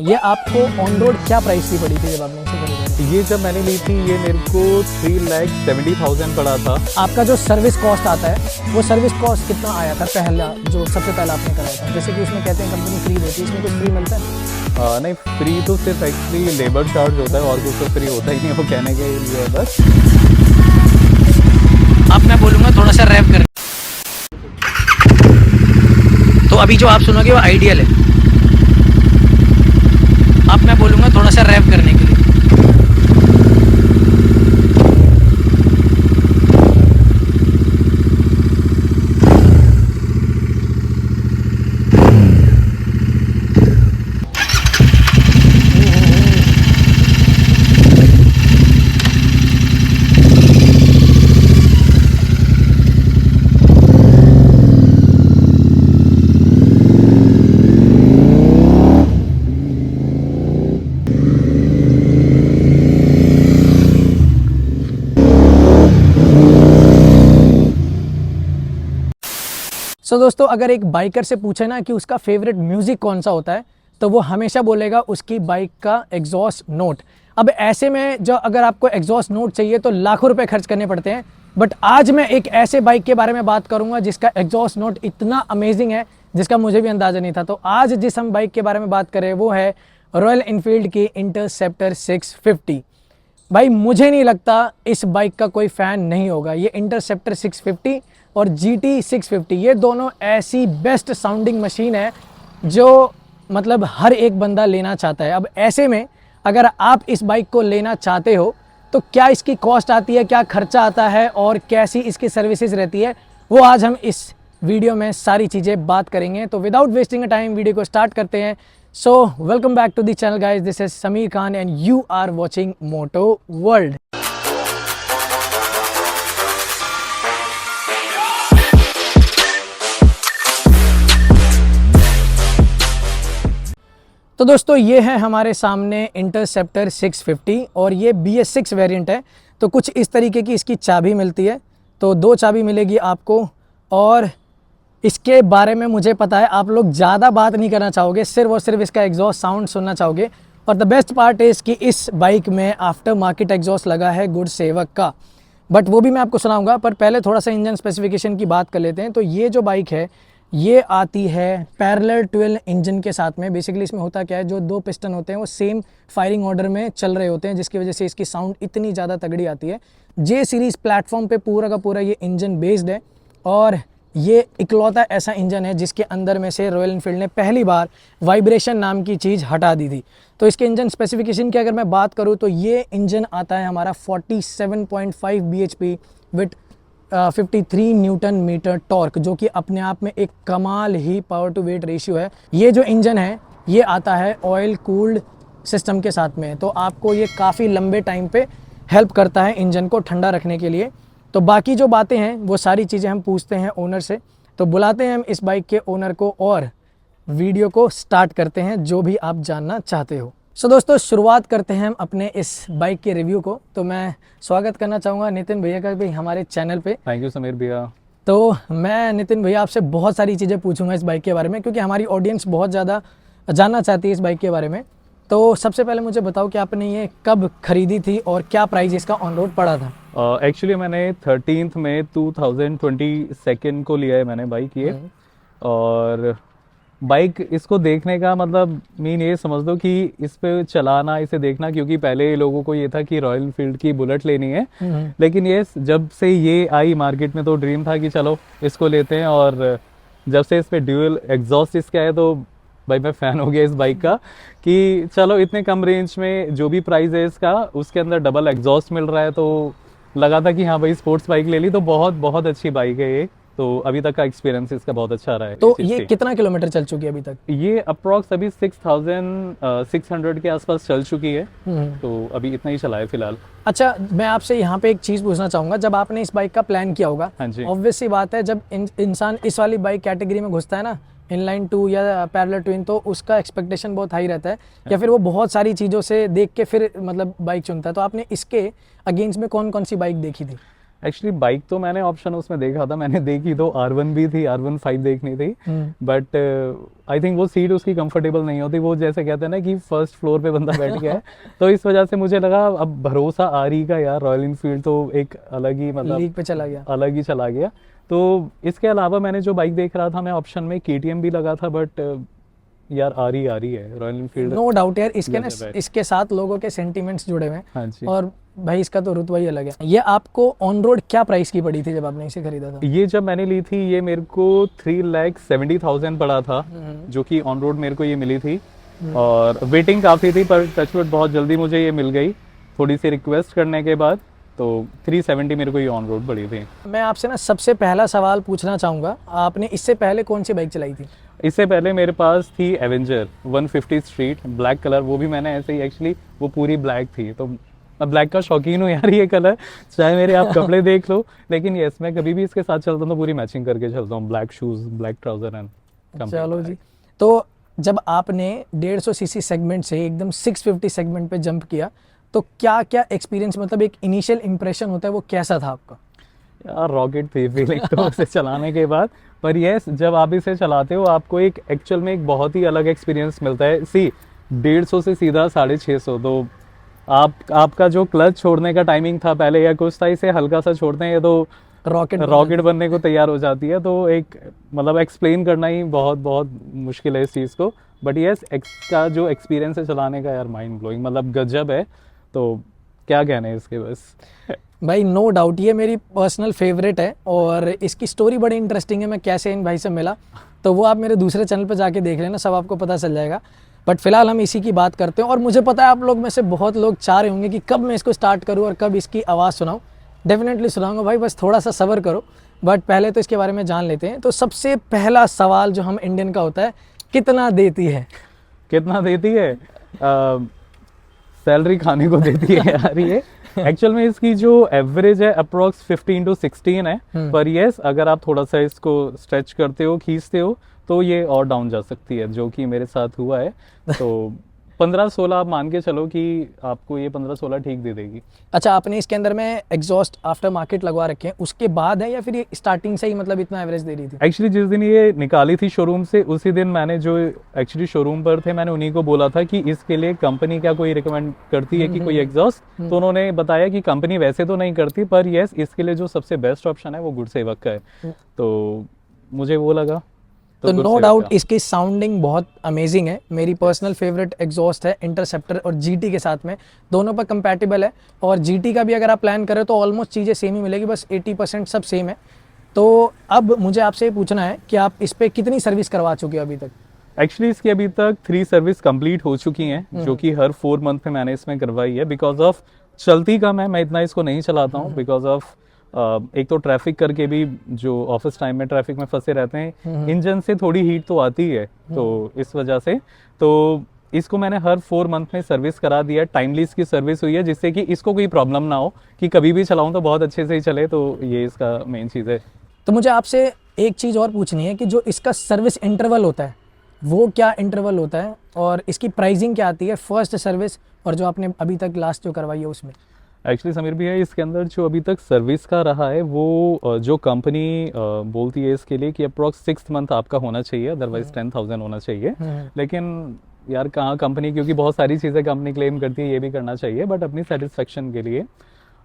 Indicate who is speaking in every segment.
Speaker 1: ये आपको on road क्या प्राइस की पड़ी थी जब आपने इसे खरीदा?
Speaker 2: ये जब मैंने ली थी ये मेरे को 3,70,000 पड़ा था।
Speaker 1: आपका जो सर्विस कॉस्ट आता है वो सर्विस कॉस्ट कितना आया था पहला, जो सबसे पहला आपने कराया था? जैसे कि उसमें कहते हैं कंपनी फ्री देती है, इसमें कुछ फ्री मिलता है?
Speaker 2: नहीं, फ्री तो सिर्फ एक्चुअली लेबर चार्ज होता है और कुछ तो फ्री होता ही नहीं, वो कहने के लिए है बस।
Speaker 1: अब मैं बोलूँगा थोड़ा सा रैप कर, तो अभी जो आप सुनोगे वो आइडियल है। अब मैं बोलूँगा थोड़ा सा रैप करने के लिए। दोस्तों, अगर एक बाइकर से पूछे ना कि उसका फेवरेट म्यूजिक कौन सा होता है, तो वो हमेशा बोलेगा उसकी बाइक का एग्जॉस्ट नोट। अब ऐसे में जो अगर आपको एग्जॉस्ट नोट चाहिए तो लाखों रुपए खर्च करने पड़ते हैं, बट आज मैं एक ऐसे बाइक के बारे में बात करूंगा जिसका एग्जॉस्ट नोट इतना अमेजिंग है जिसका मुझे भी अंदाजा नहीं था। तो आज जिस हम बाइक के बारे में बात करें वो है रॉयल एनफील्ड की इंटरसेप्टर 650। भाई मुझे नहीं लगता इस बाइक का कोई फ़ैन नहीं होगा। ये इंटरसेप्टर 650 और GT 650 ये दोनों ऐसी बेस्ट साउंडिंग मशीन है जो मतलब हर एक बंदा लेना चाहता है। अब ऐसे में अगर आप इस बाइक को लेना चाहते हो तो क्या इसकी कॉस्ट आती है, क्या खर्चा आता है और कैसी इसकी सर्विसेज रहती है, वो आज हम इस वीडियो में सारी चीज़ें बात करेंगे। तो without wasting a time video को स्टार्ट करते हैं। So welcome back to the channel guys, this is Sameer Khan and you are watching Moto World. तो दोस्तों ये है हमारे सामने इंटरसेप्टर 650 और ये BS6 वेरिएंट है। तो कुछ इस तरीके की इसकी चाबी मिलती है, तो 2 चाबी मिलेगी आपको। और इसके बारे में मुझे पता है आप लोग ज़्यादा बात नहीं करना चाहोगे, सिर्फ और सिर्फ इसका एग्जॉस्ट साउंड सुनना चाहोगे। और द बेस्ट पार्ट इज़ कि इस बाइक में आफ्टर मार्केट एग्जॉस्ट लगा है गुड सेवक का, बट वो भी मैं आपको सुनाऊंगा। पर पहले थोड़ा सा इंजन स्पेसिफिकेशन की बात कर लेते हैं। तो ये जो बाइक है ये आती है पैरेलल ट्विन इंजन के साथ में। बेसिकली इसमें होता क्या है, जो 2 पिस्टन होते हैं वो सेम फायरिंग ऑर्डर में चल रहे होते हैं, जिसकी वजह से इसकी साउंड इतनी ज़्यादा तगड़ी आती है। J सीरीज़ प्लेटफॉर्म पे पूरा का पूरा ये इंजन बेस्ड है और ये इकलौता ऐसा इंजन है जिसके अंदर में से रॉयल एनफील्ड ने पहली बार वाइब्रेशन नाम की चीज़ हटा दी थी। तो इसके इंजन स्पेसिफिकेशन की अगर मैं बात करूँ तो ये इंजन आता है हमारा 47.5 bhp with 53 newton metre torque, जो कि अपने आप में एक कमाल ही पावर टू वेट रेशियो है। ये जो इंजन है ये आता है ऑयल कूल्ड सिस्टम के साथ में, तो आपको ये काफ़ी लंबे टाइम पे हेल्प करता है इंजन को ठंडा रखने के लिए। तो बाकी जो बातें हैं वो सारी चीज़ें हम पूछते हैं ओनर से। तो बुलाते हैं हम इस बाइक के ओनर को और वीडियो को स्टार्ट करते हैं जो भी आप जानना चाहते हो। सो दोस्तों शुरुआत करते हैं हम अपने इस बाइक के रिव्यू को। तो मैं स्वागत करना चाहूँगा नितिन भैया का भी हमारे चैनल पे।
Speaker 2: थैंक यू समीर भैया।
Speaker 1: तो मैं नितिन भैया आपसे बहुत सारी चीज़ें पूछूंगा इस बाइक के बारे में, क्योंकि हमारी ऑडियंस बहुत ज़्यादा जानना चाहती है इस बाइक के बारे में। तो सबसे पहले मुझे बताओ कि आपने ये कब खरीदी थी और क्या प्राइस इसका ऑन रोड पड़ा था?
Speaker 2: एक्चुअली मैंने 13 मई 2022 को लिया है मैंने बाइक ये। और बाइक इसको देखने का मतलब मीन ये समझ दो कि इस पे चलाना, इसे देखना, क्योंकि पहले लोगों को ये था कि रॉयल एनफील्ड की बुलेट लेनी है, लेकिन ये जब से ये आई मार्केट में तो ड्रीम था कि चलो इसको लेते हैं। और जब से इस पे ड्यूअल एग्जॉस्ट इसका है तो भाई मैं फ़ैन हो गया इस बाइक का कि चलो इतने कम रेंज में जो भी प्राइस है इसका उसके अंदर डबल एग्जॉस्ट मिल रहा है, तो लगा था कि हाँ भाई स्पोर्ट्स बाइक ले ली। तो बहुत बहुत अच्छी बाइक है ये, तो अभी तक का एक्सपीरियंस इसका बहुत अच्छा रहा है।
Speaker 1: तो ये कितना किलोमीटर चल चुकी है अभी तक?
Speaker 2: ये अप्रॉक्स अभी 6,600 के आसपास चल चुकी है, तो अभी इतना ही चला है फिलहाल।
Speaker 1: अच्छा, मैं आपसे यहाँ पे एक चीज़ पूछना चाहूँगा। जब आपने इस बाइक का प्लान किया होगा, ऑब्वियस सी बात है जब इंसान इस वाली बाइक कैटेगरी में घुसता है ना, इनलाइन 2 या पैरेलल ट्विन, तो उसका एक्सपेक्टेशन बहुत हाई रहता है, या फिर वो बहुत सारी चीज़ों से देख के फिर मतलब बाइक चुनता है। तो आपने इसके अगेंस्ट में कौन कौन सी बाइक देखी थी?
Speaker 2: एक्चुअली बाइक तो मैंने ऑप्शन उसमें देखा था, मैंने देखी तो R1 भी थी, R15 देखनी थी, बट आई थिंक वो सीट उसकी कंफर्टेबल नहीं होती, वो जैसे कहते हैं ना कि फर्स्ट फ्लोर पे बंदा बैठ गया है तो इस वजह से मुझे लगा अब भरोसा आरी का यार, रॉयल इनफील्ड तो एक अलग ही मतलब
Speaker 1: लीग पे चला गया,
Speaker 2: अलग ही चला गया। तो इसके अलावा मैंने जो बाइक देख रहा था मैं ऑप्शन में KTM भी लगा था, बट यार आरी है रॉयल इनफील्ड।
Speaker 1: नो डाउट यार, इसके ना
Speaker 2: गजब है।
Speaker 1: इसके साथ लोगों के सेंटिमेंट्स जुड़े हुए हैं,
Speaker 2: हाँ जी।
Speaker 1: और भाई इसका तो रुतबा ही अलग है। ये आपको ऑन रोड क्या प्राइस की पड़ी थी जब आपने इसे खरीदा था?
Speaker 2: ये जब मैंने ली थी ये मेरे को 3,70,000 पड़ा था, जो कि ऑन रोड मेरे को ये मिली थी, और वेटिंग काफ़ी थी पर टचवुड बहुत जल्दी मुझे ये मिल गई, थोड़ी सी रिक्वेस्ट करने के बाद, तो 370 मेरे को ये ऑन रोड पड़ी थी।
Speaker 1: मैं आपसे ना सबसे पहला सवाल पूछना चाहूँगा, आपने इससे पहले कौन सी बाइक चलाई थी?
Speaker 2: इससे पहले मेरे पास थी एवेंजर 150 स्ट्रीट ब्लैक कलर, वो भी मैंने ऐसे ही, एक्चुअली वो पूरी ब्लैक थी, तो मैं ब्लैक का शौकीन हूँ यार, ये कलर चाहे मेरे आप कपड़े देख लो, लेकिन यस मैं कभी भी इसके साथ चलता हूँ तो पूरी मैचिंग करके चलता हूँ, black shoes, black trouser and.
Speaker 1: चलो जी, तो जब आपने 150 सीसी सेगमेंट से एकदम 650 सेगमेंट पे जंप किया, तो क्या क्या एक्सपीरियंस, मतलब एक इनिशियल इंप्रेशन होता है वो कैसा था आपका?
Speaker 2: यार रॉकेट थी फीलिंग तो इसे चलाने के बाद, पर यस जब आप इसे चलाते हो आपको एक एक्चुअल में एक बहुत ही अलग एक्सपीरियंस मिलता है। सी 150 से सीधा 650, तो आपका जो क्लच छोड़ने का टाइमिंग था पहले या कुछ था, इसे हल्का सा छोड़ते हैं ये तो रॉकेट बनने को तैयार हो जाती है, तो एक मतलब एक्सप्लेन करना ही बहुत बहुत मुश्किल है इस चीज़ को, बट यस का जो एक्सपीरियंस है चलाने का यार माइंड ब्लोइंग, मतलब गजब है, तो क्या कहने इसके बस।
Speaker 1: भाई नो डाउट ये मेरी पर्सनल फेवरेट है, और इसकी स्टोरी बड़ी इंटरेस्टिंग है, मैं कैसे इन भाई से मिला तो वो आप मेरे दूसरे चैनल पे जाके देख लेना, सब आपको पता चल जाएगा। बट फिलहाल हम इसी की बात करते हैं, और मुझे पता है आप लोग में से बहुत लोग चाह रहे होंगे कि कब मैं इसको स्टार्ट करूँ और कब इसकी आवाज़ सुनाऊँ। डेफिनेटली सुनाऊंगा भाई, बस थोड़ा सा सब्र करो। बट पहले तो इसके बारे में जान लेते हैं। तो सबसे पहला सवाल जो हम इंडियन का होता है, कितना देती है?
Speaker 2: कितना देती है? सैलरी खाने को देती है यार ये। एक्चुअल में इसकी जो एवरेज है अप्रोक्स 15 to 16 है, पर यस अगर आप थोड़ा सा इसको स्ट्रेच करते हो, खींचते हो, तो ये और डाउन जा सकती है, जो कि मेरे साथ हुआ है। तो 15-16 आप मान के चलो कि आपको ये 15-16 ठीक दे देगी।
Speaker 1: अच्छा, आपने इसके अंदर में एग्जॉस्ट आफ्टर मार्केट लगवा रखे हैं, उसके बाद है या फिर ये स्टार्टिंग से ही मतलब इतना एवरेज दे रही थी?
Speaker 2: एक्चुअली जिस दिन ये निकाली थी शोरूम से, उसी दिन मैंने जो एक्चुअली शोरूम पर थे, मैंने उन्हीं को बोला था कि इसके लिए कंपनी क्या कोई रिकमेंड करती है कि कोई एग्जॉस्ट, तो उन्होंने बताया कि कंपनी वैसे तो नहीं करती, पर यस इसके लिए जो सबसे बेस्ट ऑप्शन है वो गुड सेवक का है, तो मुझे वो लगा।
Speaker 1: तो नो डाउट इसकी साउंडिंग बहुत अमेजिंग है। मेरी पर्सनल फेवरेट एग्जॉस्ट है इंटरसेप्टर, और जीटी के साथ में दोनों पर कंपैटिबल है, और जीटी का भी अगर आप प्लान करें तो ऑलमोस्ट चीज़ें सेम ही मिलेगी, बस 80% सब सेम है। तो अब मुझे आपसे ये पूछना है कि आप इस पर कितनी सर्विस करवा चुके हो अभी तक?
Speaker 2: एक्चुअली इसकी अभी तक 3 सर्विस कंप्लीट हो चुकी हैं, जो कि हर 4 मंथ में मैंने इसमें करवाई है। बिकॉज ऑफ चलती कम है, मैं इतना इसको नहीं चलाता हूँ, बिकॉज ऑफ एक तो ट्रैफिक करके भी जो ऑफिस टाइम में ट्रैफिक में फंसे रहते हैं, इंजन से थोड़ी हीट तो आती है, तो इस वजह से तो इसको मैंने हर 4 मंथ में सर्विस करा दिया है। टाइमली इसकी सर्विस हुई है, जिससे कि इसको कोई प्रॉब्लम ना हो, कि कभी भी चलाऊं तो बहुत अच्छे से ही चले, तो ये इसका मेन चीज़ है।
Speaker 1: तो मुझे आपसे एक चीज़ और पूछनी है कि जो इसका सर्विस इंटरवल होता है वो क्या इंटरवल होता है, और इसकी प्राइसिंग क्या आती है, फर्स्ट सर्विस और जो आपने अभी तक लास्ट जो करवाई है उसमें?
Speaker 2: एक्चुअली समीर भैया, इसके अंदर जो अभी तक सर्विस का रहा है वो जो कंपनी बोलती है इसके लिए कि अप्रॉक्स 6 मंथ आपका होना चाहिए, अदरवाइज 10,000 होना चाहिए। लेकिन यार कहाँ कंपनी, क्योंकि बहुत सारी चीज़ें कंपनी क्लेम करती है, ये भी करना चाहिए, बट अपनी सेटिस्फेक्शन के लिए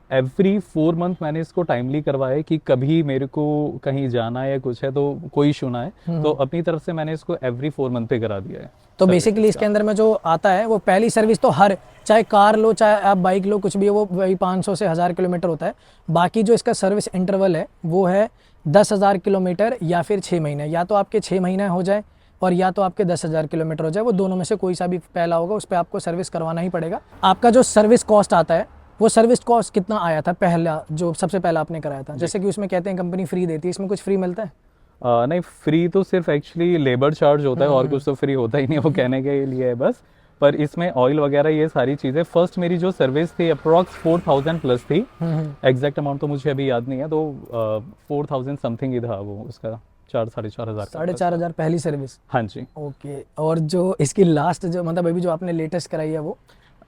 Speaker 2: एवरी 4 मंथ मैंने इसको टाइमली करवाया कि कभी मेरे को कहीं जाना है या कुछ है तो कोई इशू ना है, तो अपनी तरफ से मैंने इसको एवरी 4 मंथ पे करा दिया है।
Speaker 1: तो बेसिकली इसके अंदर में जो आता है वो पहली सर्विस तो हर, चाहे कार लो चाहे आप बाइक लो, कुछ भी हो, वो वही 500 से 1000 किलोमीटर होता है। बाकी जो इसका सर्विस इंटरवल है वो है 10,000 किलोमीटर या फिर 6 महीने, या तो आपके 6 महीने हो जाए और या तो आपके 10,000 किलोमीटर हो जाए, वो दोनों में से कोई सा भी पहला होगा उस पर आपको सर्विस करवाना ही पड़ेगा। आपका जो सर्विस कॉस्ट आता है वो सर्विस कॉस्ट कितना आया था पहला, जो सबसे पहला आपने कराया था? जैसे कि उसमें कहते हैं कंपनी फ्री देती है, इसमें कुछ फ्री मिलता है?
Speaker 2: नहीं, फ्री तो सिर्फ एक्चुअली लेबर चार्ज होता है, और कुछ तो फ्री होता ही नहीं, वो कहने के लिए है बस। पर इसमें ऑयल वगैरह ये सारी चीज़ें, फर्स्ट मेरी जो सर्विस थी अप्रॉक्स 4,000 प्लस थी, एग्जैक्ट अमाउंट तो मुझे अभी याद नहीं है, तो 4,000 समथिंग ही था वो उसका, 4,500
Speaker 1: पहली सर्विस।
Speaker 2: हाँ जी।
Speaker 1: ओके, और जो इसकी लास्ट जो मतलब अभी जो आपने लेटेस्ट कराई है वो?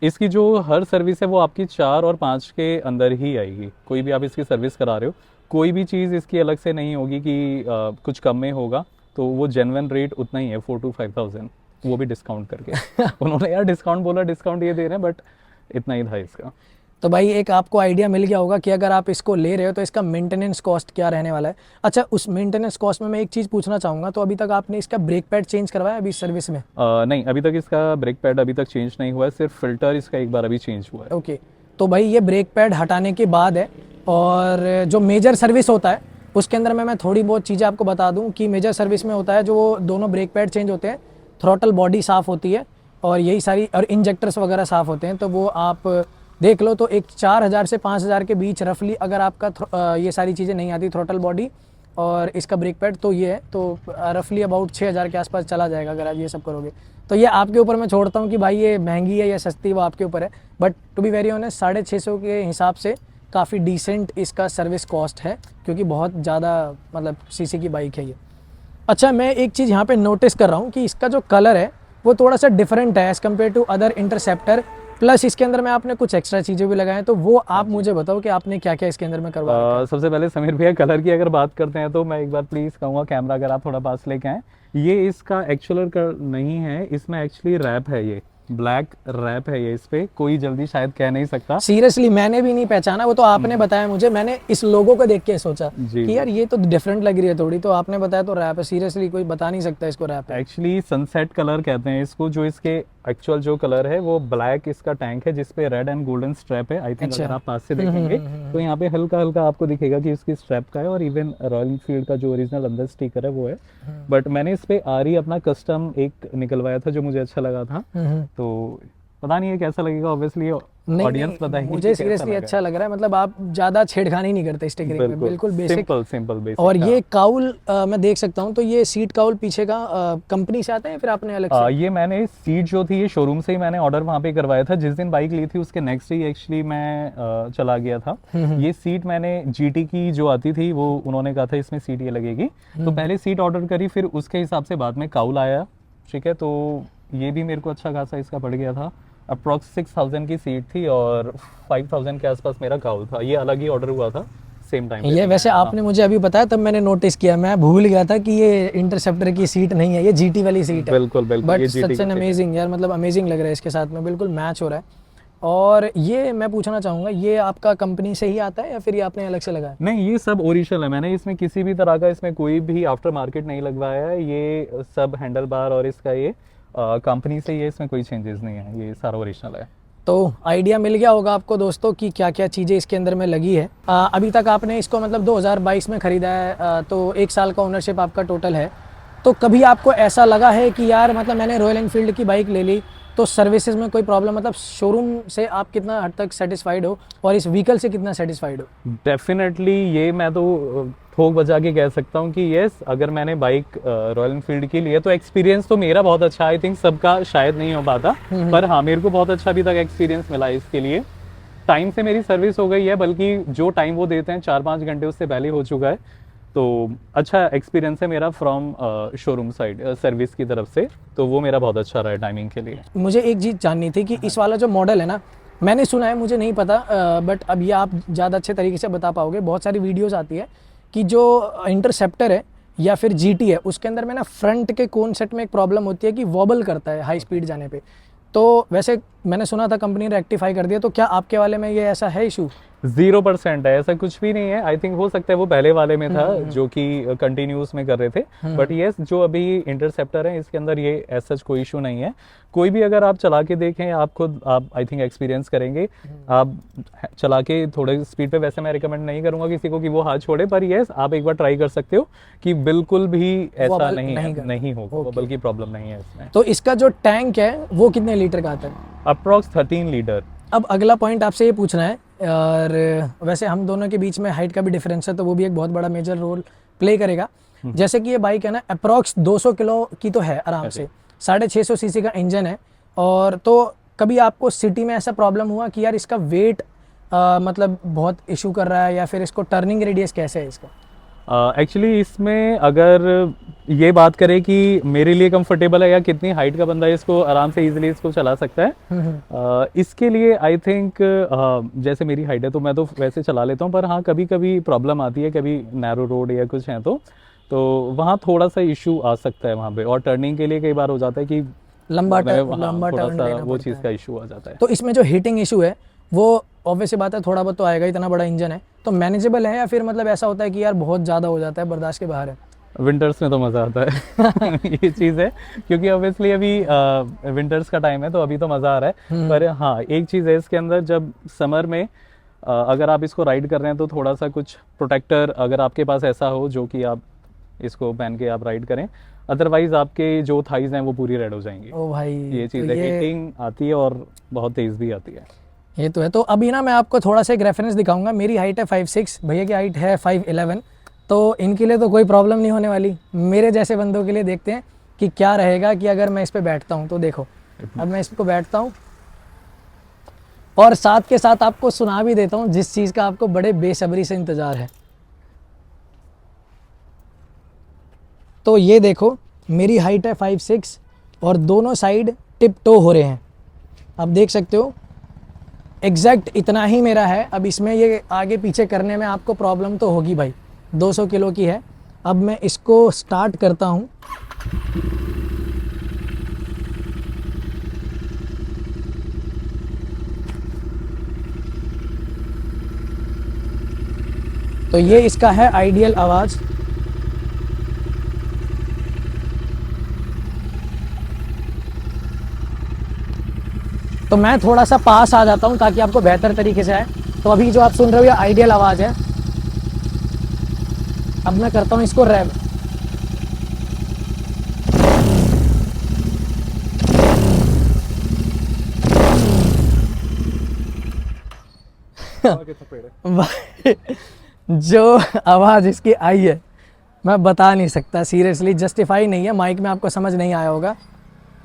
Speaker 2: इसकी जो हर सर्विस है वो आपकी 4 और 5 के अंदर ही आएगी। कोई भी आप इसकी सर्विस करा रहे हो, कोई भी चीज़ इसकी अलग से नहीं होगी कि कुछ कम में होगा। तो वो जेन्युइन रेट उतना ही है, 4 to 5,000, वो भी डिस्काउंट करके। उन्होंने यार डिस्काउंट बोला, डिस्काउंट ये दे रहे हैं, बट इतना ही था इसका।
Speaker 1: तो भाई एक आपको आइडिया मिल गया होगा कि अगर आप इसको ले रहे हो तो इसका मेंटेनेंस कॉस्ट क्या रहने वाला है। अच्छा, उस मेंटेनेंस कॉस्ट में मैं एक चीज़ पूछना चाहूँगा, तो अभी तक आपने इसका ब्रेक पैड चेंज करवाया अभी सर्विस में?
Speaker 2: नहीं, अभी तक इसका ब्रेक पैड अभी तक चेंज नहीं हुआ है, सिर्फ फिल्टर इसका एक बार अभी चेंज हुआ है।
Speaker 1: ओके, तो भाई ये ब्रेक पैड हटाने के बाद है। और जो मेजर सर्विस होता है उसके अंदर में मैं थोड़ी बहुत चीज़ें आपको बता दूं कि मेजर सर्विस में होता है जो दोनों ब्रेक पैड चेंज होते हैं, थ्रॉटल बॉडी साफ़ होती है और यही सारी, और इंजेक्टर्स वगैरह साफ़ होते हैं। तो वो आप देख लो तो एक 4,000 से 5,000 के बीच रफली अगर आपका ये सारी चीज़ें नहीं आती, थ्रॉटल बॉडी और इसका ब्रेक पैड, तो ये है तो रफली अबाउट 6,000 के आसपास चला जाएगा अगर आप ये सब करोगे। तो ये आपके ऊपर मैं छोड़ता हूँ कि भाई ये महंगी है या सस्ती, वो आपके ऊपर है। But to be very honest 650 के हिसाब से काफ़ी डिसेंट इसका सर्विस कॉस्ट है, क्योंकि बहुत ज़्यादा मतलब सीसी की बाइक है ये। अच्छा, मैं एक चीज़ यहाँ पे नोटिस कर रहा हूँ कि इसका जो कलर है वो थोड़ा सा डिफरेंट है as compare to other Interceptor, plus इसके अंदर में आपने कुछ एक्स्ट्रा चीज़ें भी लगाए हैं। तो वो आप मुझे बताओ कि आपने क्या क्या इसके अंदर में करवाया।
Speaker 2: सबसे पहले समीर भैया, कलर की अगर बात करते हैं तो मैं एक बार प्लीज़ कहूँगा, कैमरा अगर आप थोड़ा पास लेके आएँ, ये इसका एक्चुअल कलर नहीं है, इसमें एक्चुअली रैप है, ये ब्लैक रैप है ये, इस पे कोई जल्दी शायद कह नहीं सकता।
Speaker 1: सीरियसली मैंने भी नहीं पहचाना, वो तो आपने बताया मुझे, मैंने इस लोगो को देख के सोचा कि यार ये तो डिफरेंट लग रही है थोड़ी, तो आपने बताया तो रैप है। सीरियसली कोई बता नहीं सकता इसको रैप है।
Speaker 2: एक्चुअली सनसेट कलर कहते हैं इसको। जो इसके एक्चुअल जो कलर है वो ब्लैक इसका टैंक है, जिसपे रेड एंड गोल्डन स्ट्रैप है। आई थिंक अगर आप पास से देखेंगे तो यहाँ पे हल्का हल्का आपको दिखेगा कि इसकी स्ट्रैप का है, और इवन रॉयल एनफील्ड का जो ओरिजिनल अंदर स्टिकर है वो है। बट मैंने इस पे आरी अपना कस्टम एक निकलवाया था जो मुझे अच्छा लगा था, तो पता नहीं है कैसा लगेगा, ऑब्वियसली ऑडियंस बताएगी।
Speaker 1: मुझे सीरियसली अच्छा लग रहा है, मतलब आप ज्यादा छेड़खानी नहीं करते स्टिकरिंग में, बिल्कुल बेसिक
Speaker 2: सिंपल बेसिक।
Speaker 1: और ये काउल मैं देख सकता हूँ, तो ये सीट काउल पीछे का कंपनी से आता है फिर आपने अलग से?
Speaker 2: ये मैंने सीट जो थी ये शोरूम से ही मैंने ऑर्डर वहाँ पे करवाया था। जिस दिन बाइक ली थी उसके नेक्स्ट डे एक्चुअली मैं चला गया था। ये सीट मैंने जीटी की जो आती थी वो उन्होंने कहा था इसमें सीट ये लगेगी, तो पहले सीट ऑर्डर करी, फिर उसके हिसाब से बाद में काउल आया। ठीक है, तो ये भी मेरे को अच्छा खासा इसका पड़ गया था। अप्रॉक्स 6,000 की सीट थी और 5,000 के आसपास मेरा काउल था। ये अलग ही ऑर्डर हुआ था सेम टाइम।
Speaker 1: ये वैसे आपने मुझे अभी बताया तब मैंने नोटिस किया, मैं भूल गया था कि ये इंटरसेप्टर की सीट नहीं है, ये जीटी वाली सीट है।
Speaker 2: बिल्कुल
Speaker 1: बट सच एन अमेजिंग यार, मतलब अमेजिंग लग रहा है इसके साथ में, बिल्कुल मैच हो रहा है। और ये मैं पूछना चाहूँगा, ये आपका कंपनी से ही आता है या फिर ये आपने अलग से लगाया?
Speaker 2: नहीं, ये सब ओरिजिनल है। मैंने इसमें किसी भी तरह का इसमें कोई भी आफ्टर मार्केट नहीं लगवाया है। ये सब हैंडल बार और इसका ये कंपनी से, ये इसमें कोई चेंजेस नहीं है, ये सारा ओरिजिनल है।
Speaker 1: तो आइडिया मिल गया होगा आपको दोस्तों कि क्या क्या चीज़ें इसके अंदर में लगी है। अभी तक आपने इसको मतलब 2022 में ख़रीदा है, तो 1 साल का ओनरशिप आपका टोटल है। तो कभी आपको ऐसा लगा है कि यार मतलब मैंने रॉयल एनफील्ड की बाइक ले ली तो सर्विसेज में कोई प्रॉब्लम, मतलब शोरूम से आप कितना हद तक सेटिस्फाइड हो और इस व्हीकल से कितना सेटिस्फाइड हो?
Speaker 2: डेफिनेटली ये मैं तो ठोक बजा के कह सकता हूँ कि यस, अगर मैंने बाइक रॉयल एनफील्ड की ली है तो एक्सपीरियंस तो मेरा बहुत अच्छा, आई थिंक सबका शायद नहीं हो पाता, पर हाँ मेरे को बहुत अच्छा अभी तक एक्सपीरियंस मिला है इसके लिए। टाइम से मेरी सर्विस हो गई है, बल्कि जो टाइम वो देते हैं 4-5 घंटे उससे पहले हो चुका है। तो अच्छा एक्सपीरियंस है मेरा फ्रॉम शोरूम साइड सर्विस की तरफ से, तो वो मेरा बहुत अच्छा रहा है टाइमिंग के लिए।
Speaker 1: मुझे एक चीज़ जाननी थी कि इस वाला जो मॉडल है ना, मैंने सुना है, मुझे नहीं पता, बट अब ये आप ज़्यादा अच्छे तरीके से बता पाओगे। बहुत सारी वीडियोस आती है कि जो इंटरसेप्टर है या फिर जीटी है उसके अंदर में ना फ्रंट के कोन सेट में एक प्रॉब्लम होती है कि वॉबल करता है हाई स्पीड जाने पे। तो वैसे मैंने सुना था कंपनी ने रेक्टिफाई कर दिया, तो क्या आपके वाले में ये ऐसा है इशू?
Speaker 2: 0% है, ऐसा कुछ भी नहीं है। आई थिंक हो सकता है वो पहले वाले में था जो कि कंटिन्यूस में कर रहे थे, बट यस जो अभी इंटरसेप्टर है इसके अंदर ये ऐसा कोई इशू नहीं है। कोई भी अगर आप चला के देखें, आप खुद आप आई थिंक एक्सपीरियंस करेंगे। आप चला के थोड़े स्पीड पे, वैसे मैं रिकमेंड नहीं करूंगा किसी को कि वो हाथ छोड़े, पर यस आप एक बार ट्राई कर सकते हो कि बिल्कुल भी ऐसा नहीं होगा, बल्कि प्रॉब्लम नहीं है इसमें।
Speaker 1: तो इसका जो टैंक है वो कितने लीटर का आता है?
Speaker 2: Approx 13 litre.
Speaker 1: अब अगला पॉइंट आपसे ये पूछना है, और वैसे हम दोनों के बीच में हाइट का भी डिफरेंस है तो वो भी एक बहुत बड़ा मेजर रोल प्ले करेगा। जैसे कि ये बाइक है ना अप्रॉक्स 200 किलो की तो है आराम से, 650 सीसी का इंजन है। और तो कभी आपको सिटी में ऐसा प्रॉब्लम हुआ कि यार इसका वेट मतलब बहुत इशू कर रहा है, या फिर इसको टर्निंग रेडियस कैसे है इसका?
Speaker 2: एक्चुअली इसमें अगर ये बात करें कि मेरे लिए कंफर्टेबल है या कितनी हाइट का बंदा इसको आराम से इजीली इसको चला सकता है, इसके लिए आई थिंक जैसे मेरी हाइट है तो मैं तो वैसे चला लेता हूँ, पर हाँ कभी कभी प्रॉब्लम आती है, कभी नैरो रोड या कुछ है तो वहाँ थोड़ा सा इशू आ सकता है वहाँ पे, और टर्निंग के लिए कई बार हो जाता है कि
Speaker 1: लंबा
Speaker 2: थोड़ा
Speaker 1: टर्न
Speaker 2: सा
Speaker 1: लेना
Speaker 2: वो
Speaker 1: पड़ता
Speaker 2: चीज़
Speaker 1: है।
Speaker 2: का इशू आ जाता है।
Speaker 1: तो इसमें जो हीटिंग इशू है वो ऑब्वियस सी बात है थोड़ा बहुत तो आएगा, इतना बड़ा इंजन है तो मैनेजेबल है, या फिर मतलब ऐसा होता है कि यार बहुत ज़्यादा हो जाता है, बर्दाश्त के बाहर है?
Speaker 2: विंटर्स में तो मज़ा आता है ये चीज़ है, क्योंकि ऑब्वियसली अभी विंटर्स का टाइम है तो अभी तो मज़ा आ रहा है, पर हाँ एक चीज़ है इसके अंदर, जब समर में अगर आप इसको राइड कर रहे हैं तो थोड़ा सा कुछ प्रोटेक्टर अगर आपके पास ऐसा हो जो कि आप इसको पहन के आप राइड करें, अदरवाइज आपके जो थाइज हैं वो पूरी रेड हो जाएंगी।
Speaker 1: ओ भाई,
Speaker 2: ये चीज़
Speaker 1: तो
Speaker 2: है, हीटिंग आती है और बहुत तेज़ भी आती है।
Speaker 1: ये तो है। तो अभी ना मैं आपको थोड़ा सा एक रेफरेंस दिखाऊंगा। मेरी हाइट है 5'6", भैया की हाइट है 5'11", तो इनके लिए तो कोई प्रॉब्लम नहीं होने वाली। मेरे जैसे बंदों के लिए देखते हैं कि क्या रहेगा कि अगर मैं इस पर बैठता हूँ। तो देखो अब मैं इसको बैठता हूँ और साथ के साथ आपको सुना भी देता हूँ जिस चीज़ का आपको बड़े बेसब्री से इंतज़ार है। तो ये देखो मेरी हाइट है 5'6" और दोनों साइड टिप टो हो रहे हैं, आप देख सकते हो एग्जैक्ट इतना ही मेरा है। अब इसमें ये आगे पीछे करने में आपको प्रॉब्लम तो होगी भाई, 200 किलो की है। अब मैं इसको स्टार्ट करता हूँ। तो ये इसका है आइडियल आवाज़। तो मैं थोड़ा सा पास आ जाता हूँ ताकि आपको बेहतर तरीके से आए। तो अभी जो आप सुन रहे हो ये आइडियल आवाज़ है। अब मैं करता हूँ इसको रैव। जो आवाज़ इसकी आई है मैं बता नहीं सकता, सीरियसली जस्टिफाई नहीं है, माइक में आपको समझ नहीं आया होगा,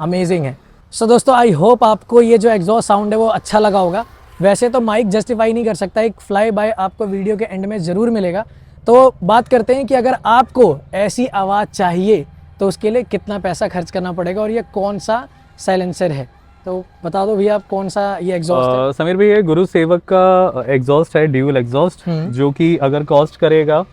Speaker 1: अमेजिंग है। सो दोस्तों आई होप आपको ये जो एग्जॉस्ट साउंड है वो अच्छा लगा होगा। वैसे तो माइक जस्टिफाई नहीं कर सकता, एक फ्लाई बाय आपको वीडियो के एंड में ज़रूर मिलेगा। तो बात करते हैं कि अगर आपको ऐसी आवाज़ चाहिए तो उसके लिए कितना पैसा खर्च करना पड़ेगा और ये कौन सा साइलेंसर है। तो बता दो भैया आप कौन सा ये एग्जॉस्ट है?
Speaker 2: समीर भाई ये गुरु सेवक का एग्जॉस्ट है, ड्यूल एग्जॉस्ट, जो कि अगर कॉस्ट करेगा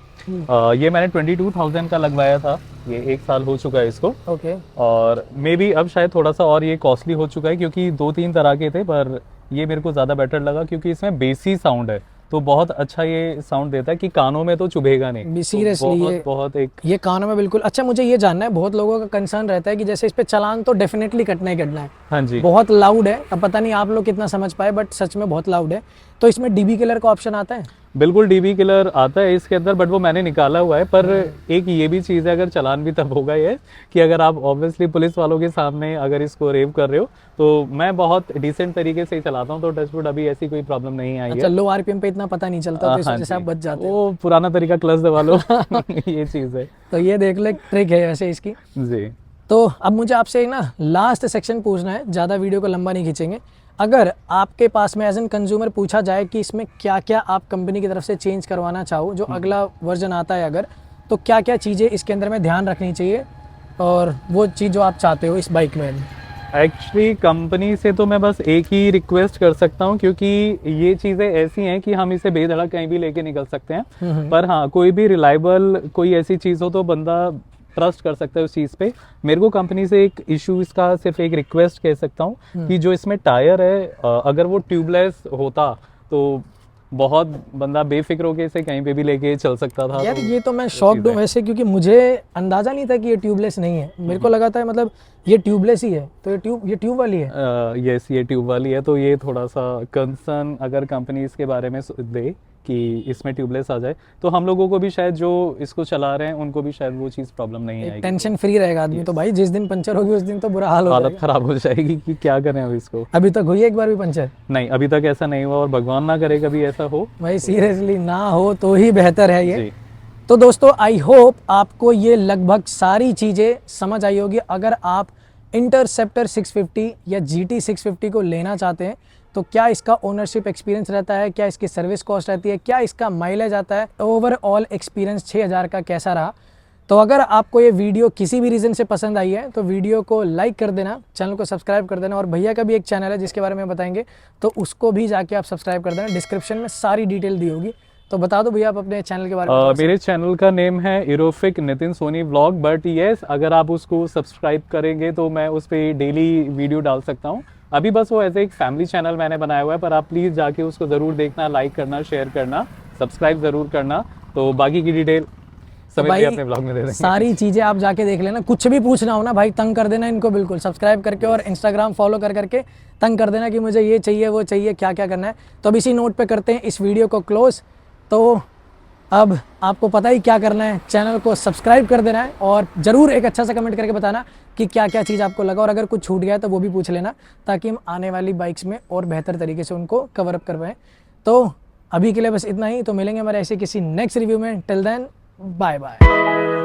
Speaker 2: ये मैंने 22,000 का लगवाया था, ये 1 साल हो चुका है इसको।
Speaker 1: ओके।
Speaker 2: और मे बी अब शायद थोड़ा सा और ये कॉस्टली हो चुका है, क्योंकि 2-3 तरह के थे, पर ये मेरे को ज़्यादा बेटर लगा क्योंकि इसमें बेसी साउंड है, तो बहुत अच्छा ये साउंड देता है कि कानों में तो चुभेगा नहीं।
Speaker 1: सीरियसली
Speaker 2: तो बहुत एक
Speaker 1: ये कानों में बिल्कुल अच्छा। मुझे ये जानना है, बहुत लोगों का कंसर्न रहता है कि जैसे इस पे चालान तो डेफिनेटली कटना ही कटना है,
Speaker 2: हाँ जी,
Speaker 1: बहुत लाउड है। अब पता नहीं आप लोग कितना समझ पाए, बट सच में बहुत लाउड है। तो इसमें डीबी किलर का ऑप्शन आता है?
Speaker 2: बिल्कुल डीबी किलर आता है इसके अंदर, बट वो मैंने निकाला हुआ है। पर एक ये भी चीज़ है, अगर चालान भी तब होगा ये कि अगर आप ऑब्वियसली पुलिस वालों के सामने अगर इसको रेव कर रहे हो, तो मैं बहुत डिसेंट तरीके से ही चलाता हूँ, तो टचवुड अभी ऐसी कोई प्रॉब्लम नहीं आई है।
Speaker 1: अच्छा, लो आरपीएम पे इतना पता नहीं चलता तो इस वजह से आप बच जाते हो।
Speaker 2: वो पुराना तरीका क्लच दबा लो ये चीज़ है।
Speaker 1: तो ये देख लो, ट्रिक है वैसे इसकी।
Speaker 2: जी,
Speaker 1: तो अब मुझे आपसे ना लास्ट सेक्शन पूछना है, ज़्यादा वीडियो को लंबा नहीं खींचेंगे। अगर आपके पास में एज एन कंज्यूमर पूछा जाए कि इसमें क्या क्या आप कंपनी की तरफ से चेंज करवाना चाहो, जो अगला वर्जन आता है अगर, तो क्या क्या चीज़ें इसके अंदर में ध्यान रखनी चाहिए और वो चीज़ जो आप चाहते हो इस बाइक में?
Speaker 2: एक्चुअली कंपनी से तो मैं बस एक ही रिक्वेस्ट कर सकता हूँ, क्योंकि ये चीज़ें ऐसी हैं कि हम इसे बेधड़क कहीं भी लेके निकल सकते हैं, पर हाँ कोई भी रिलायबल कोई ऐसी चीज़ हो तो बंदा ट्रस्ट कर सकता है उस चीज़ पे। मेरे को कंपनी से एक इशू, इसका सिर्फ एक रिक्वेस्ट कह सकता हूँ कि जो इसमें टायर है अगर वो ट्यूबलेस होता तो बहुत बंदा बेफिक्र होके इसे कहीं पे भी लेके चल सकता था।
Speaker 1: यार ये तो मैं शॉक्ड हूँ वैसे, क्योंकि मुझे अंदाज़ा नहीं था कि ये ट्यूबलेस नहीं है। मेरे को लगा था मतलब ये ट्यूबलेस ही है, तो ये ट्यूब वाली है।
Speaker 2: यस, ये ट्यूब वाली है, तो ये थोड़ा सा कंसर्न अगर कंपनी इसके बारे में दे कि इसमें ट्यूबलेस आ जाए, तो हम लोगों को भी शायद जो इसको चला रहे हैं उनको भी शायद वो चीज़ प्रॉब्लम नहीं आएगी,
Speaker 1: टेंशन फ्री रहेगा आदमी। तो भाई जिस दिन पंचर होगी उस दिन तो बुरा हाल हो
Speaker 2: हालत
Speaker 1: जाएगा,
Speaker 2: खराब हो जाएगी कि क्या करें अब इसको।
Speaker 1: अभी तक हुई है एक बार भी पंचर?
Speaker 2: नहीं, अभी तक ऐसा नहीं हुआ और भगवान ना करे कभी ऐसा हो।
Speaker 1: भाई सीरियसली ना हो तो ही बेहतर है ये।
Speaker 2: जी।
Speaker 1: तो दोस्तों आई होप आपको ये लगभग सारी चीज़ें समझ आई होगी। अगर आप इंटरसेप्टर 650 या GT 650 को लेना चाहते हैं तो क्या इसका ओनरशिप एक्सपीरियंस रहता है, क्या इसकी सर्विस कॉस्ट रहती है, क्या इसका माइलेज आता है, ओवरऑल एक्सपीरियंस 6000 का कैसा रहा। तो अगर आपको ये वीडियो किसी भी रीज़न से पसंद आई है तो वीडियो को लाइक कर देना, चैनल को सब्सक्राइब कर देना, और भैया का भी एक चैनल है जिसके बारे में बताएंगे, तो उसको भी जाके आप सब्सक्राइब कर देना। डिस्क्रिप्शन में सारी डिटेल दी होगी। तो बता दो भैया आप अपने चैनल के बारे में।
Speaker 2: मेरे चैनल का नेम है इरोफिक Nitin Soni vlog, but yes अगर आप उसको सब्सक्राइब करेंगे तो मैं उस पर डेली वीडियो डाल सकता हूँ। अभी बस वो ऐसे एक फैमिली चैनल मैंने बनाया हुआ है, पर आप प्लीज़ जाके उसको ज़रूर देखना, लाइक करना, शेयर करना, सब्सक्राइब ज़रूर करना। तो बाकी की डिटेल
Speaker 1: भाई
Speaker 2: अपने ब्लॉग में दे देंगे।
Speaker 1: सारी चीज़ें आप जाके देख लेना, कुछ भी पूछना हो ना भाई तंग कर देना इनको, बिल्कुल सब्सक्राइब करके और इंस्टाग्राम फॉलो कर करके तंग कर देना कि मुझे ये चाहिए वो चाहिए, क्या क्या करना है। तो अब इसी नोट पे करते हैं इस वीडियो को क्लोज। तो अब आपको पता ही क्या करना है, चैनल को सब्सक्राइब कर देना है और ज़रूर एक अच्छा सा कमेंट करके बताना कि क्या क्या चीज़ आपको लगा, और अगर कुछ छूट गया है तो वो भी पूछ लेना, ताकि हम आने वाली बाइक्स में और बेहतर तरीके से उनको कवर अप कर पाएँ। तो अभी के लिए बस इतना ही, तो मिलेंगे हमारे ऐसे किसी नेक्स्ट रिव्यू में। Till then bye bye.